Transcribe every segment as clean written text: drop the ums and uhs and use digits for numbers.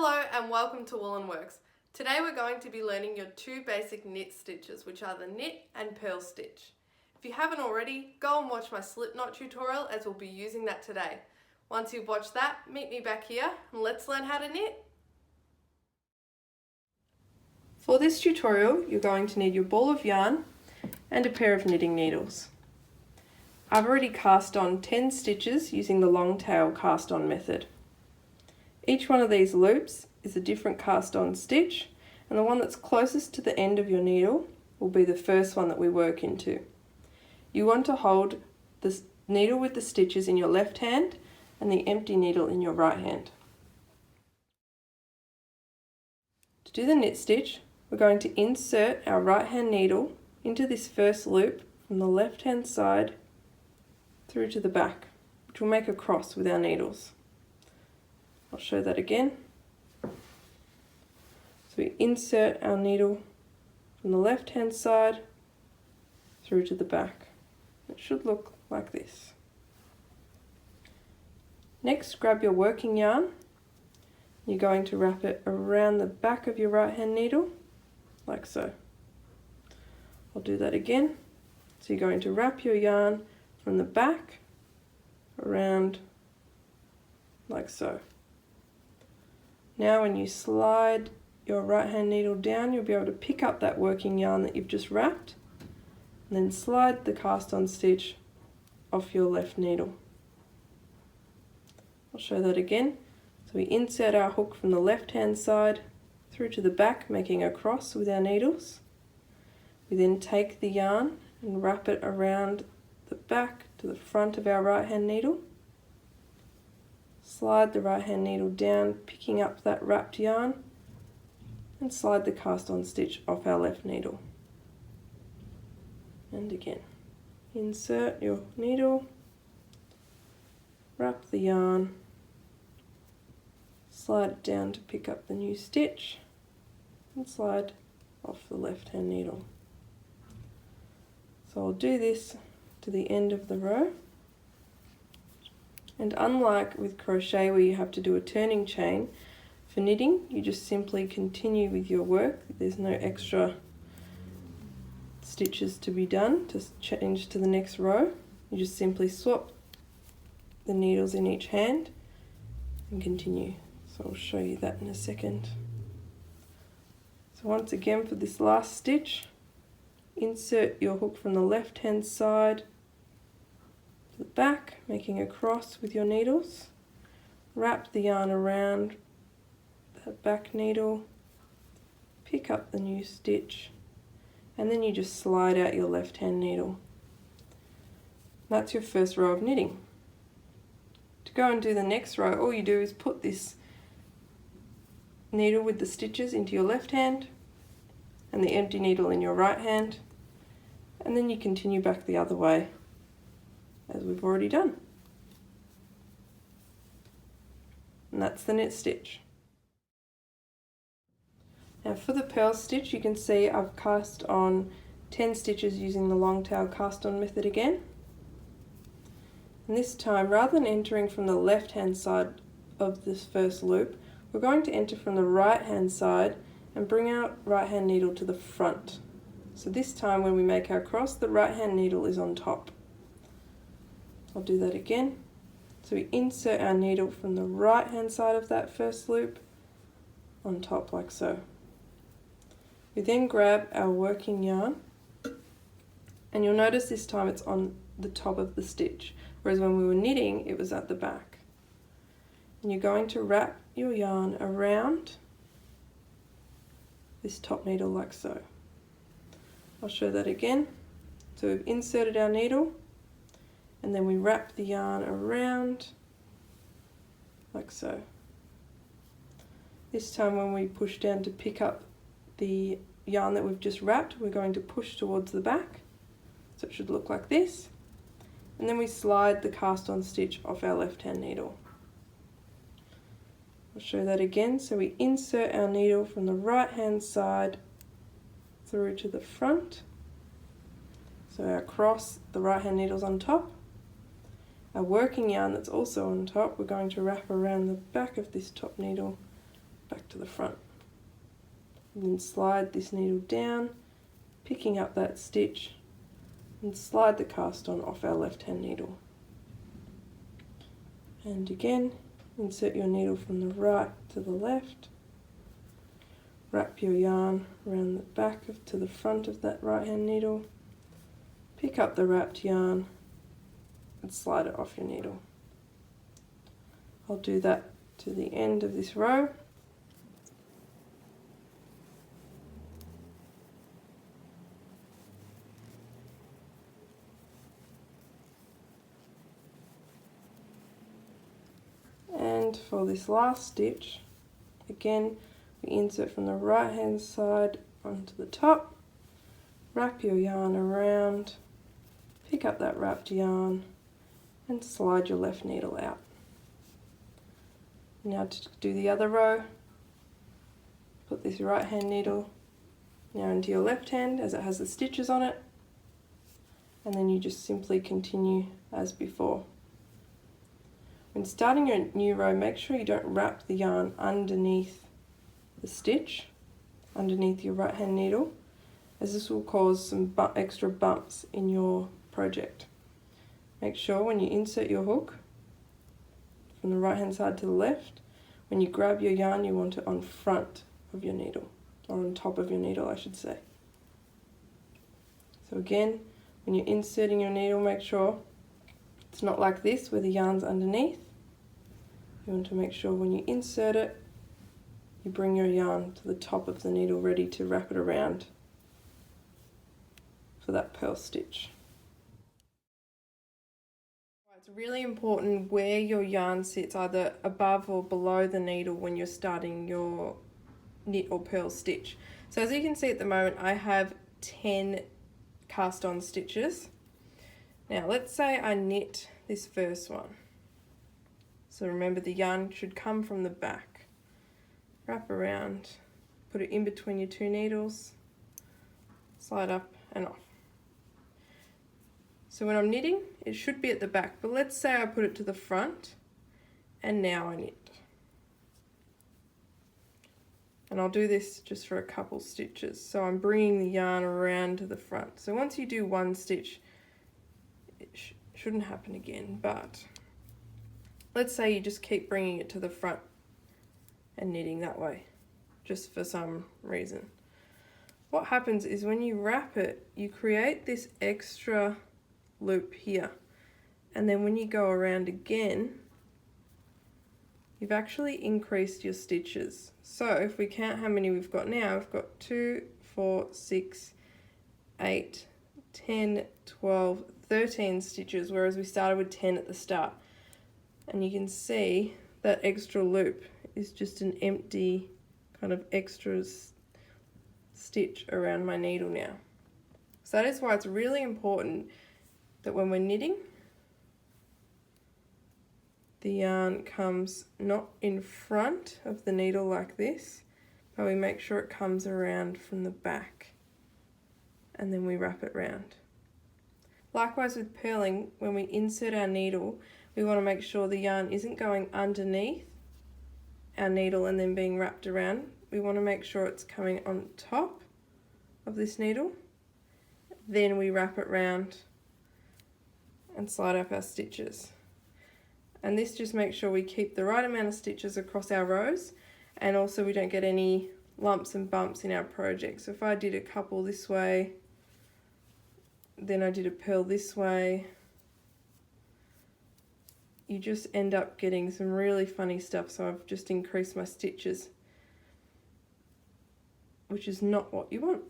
Hello and welcome to Wool & Works. Today we're going to be learning your two basic knit stitches, which are the knit and purl stitch. If you haven't already, go and watch my slip knot tutorial as we'll be using that today. Once you've watched that, meet me back here and let's learn how to knit. For this tutorial, you're going to need your ball of yarn and a pair of knitting needles. I've already cast on 10 stitches using the long tail cast on method. Each one of these loops is a different cast on stitch, and the one that's closest to the end of your needle will be the first one that we work into. You want to hold the needle with the stitches in your left hand and the empty needle in your right hand. To do the knit stitch, we're going to insert our right hand needle into this first loop from the left hand side through to the back, which will make a cross with our needles. I'll show that again. So we insert our needle from the left hand side through to the back. It should look like this. Next, grab your working yarn. You're going to wrap it around the back of your right hand needle, like so. I'll do that again. So you're going to wrap your yarn from the back around like so. Now when you slide your right hand needle down, you'll be able to pick up that working yarn that you've just wrapped and then slide the cast on stitch off your left needle. I'll show that again. So we insert our hook from the left hand side through to the back, making a cross with our needles. We then take the yarn and wrap it around the back to the front of our right hand needle. Slide the right hand needle down, picking up that wrapped yarn, and slide the cast on stitch off our left needle. And again, insert your needle, wrap the yarn, slide it down to pick up the new stitch, and slide off the left hand needle. So I'll do this to the end of the row. And unlike with crochet where you have to do a turning chain, for knitting you just simply continue with your work. There's no extra stitches to be done to change to the next row. You just simply swap the needles in each hand and continue. So I'll show you that in a second. So once again, for this last stitch, insert your hook from the left hand side to the back, making a cross with your needles. Wrap the yarn around that back needle, pick up the new stitch, and then you just slide out your left hand needle. That's your first row of knitting. To go and do the next row, all you do is put this needle with the stitches into your left hand and the empty needle in your right hand, and then you continue back the other way as we've already done. And that's the knit stitch. Now for the purl stitch, you can see I've cast on 10 stitches using the long tail cast on method again. And this time, rather than entering from the left hand side of this first loop, we're going to enter from the right hand side and bring our right hand needle to the front. So this time when we make our cross, the right hand needle is on top. I'll do that again. So we insert our needle from the right hand side of that first loop on top like so. We then grab our working yarn, and you'll notice this time it's on the top of the stitch, whereas when we were knitting it was at the back. And you're going to wrap your yarn around this top needle like so. I'll show that again. So we've inserted our needle, and then we wrap the yarn around like so. This time when we push down to pick up the yarn that we've just wrapped, we're going to push towards the back. So it should look like this. And then we slide the cast on stitch off our left hand needle. I'll show that again. So we insert our needle from the right hand side through to the front. So our cross, the right hand needle's on top. Our working yarn that's also on top, we're going to wrap around the back of this top needle back to the front. And then slide this needle down, picking up that stitch, and slide the cast on off our left hand needle. And again, insert your needle from the right to the left, wrap your yarn around the back to the front of that right hand needle, pick up the wrapped yarn and slide it off your needle. I'll do that to the end of this row. And for this last stitch, again, we insert from the right hand side onto the top, wrap your yarn around, pick up that wrapped yarn and slide your left needle out. Now to do the other row, put this right hand needle now into your left hand as it has the stitches on it, and then you just simply continue as before. When starting your new row, make sure you don't wrap the yarn underneath the stitch, underneath your right hand needle, as this will cause some extra bumps in your project. Make sure when you insert your hook from the right hand side to the left, when you grab your yarn you want it on front of your needle, or on top of your needle I should say. So again, when you're inserting your needle, make sure it's not like this where the yarn's underneath. You want to make sure when you insert it, you bring your yarn to the top of the needle ready to wrap it around for that purl stitch. It's really important where your yarn sits, either above or below the needle when you're starting your knit or purl stitch. So as you can see at the moment, I have 10 cast on stitches. Now let's say I knit this first one. So remember, the yarn should come from the back. Wrap around, put it in between your two needles, slide up and off. So when I'm knitting, it should be at the back, but let's say I put it to the front and now I knit. And I'll do this just for a couple stitches. So I'm bringing the yarn around to the front. So once you do one stitch, it shouldn't happen again, but let's say you just keep bringing it to the front and knitting that way, just for some reason. What happens is when you wrap it, you create this extra loop here. And then when you go around again, you've actually increased your stitches. So if we count how many we've got now, we've got 2, 4, 6, 8, 10, 12, 13 stitches, whereas we started with 10 at the start. And you can see that extra loop is just an empty kind of extra stitch around my needle now. So that is why it's really important that when we're knitting, the yarn comes not in front of the needle like this, but we make sure it comes around from the back and then we wrap it round. Likewise with purling, when we insert our needle, we want to make sure the yarn isn't going underneath our needle and then being wrapped around. We want to make sure it's coming on top of this needle. Then we wrap it round and slide up our stitches. And this just makes sure we keep the right amount of stitches across our rows, and also we don't get any lumps and bumps in our project. So if I did a couple this way, then I did a purl this way, you just end up getting some really funny stuff. So I've just increased my stitches, which is not what you want.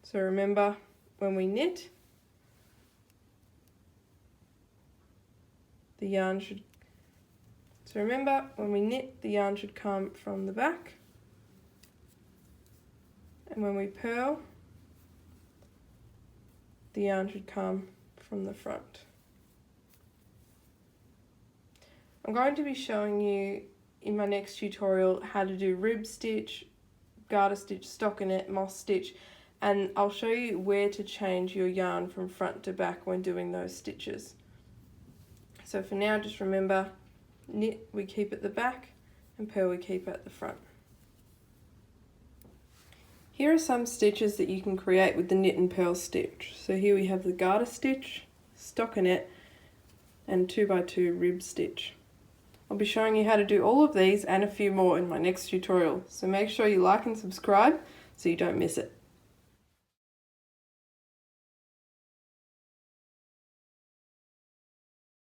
So remember, when we knit, the yarn should come from the back, and when we purl, the yarn should come from the front. I'm going to be showing you in my next tutorial how to do rib stitch, garter stitch, stockinette, moss stitch, and I'll show you where to change your yarn from front to back when doing those stitches. So for now, just remember, knit, we keep at the back, and purl we keep at the front. Here are some stitches that you can create with the knit and purl stitch. So here we have the garter stitch, stockinette, and 2x2 rib stitch. I'll be showing you how to do all of these and a few more in my next tutorial, so make sure you like and subscribe so you don't miss it.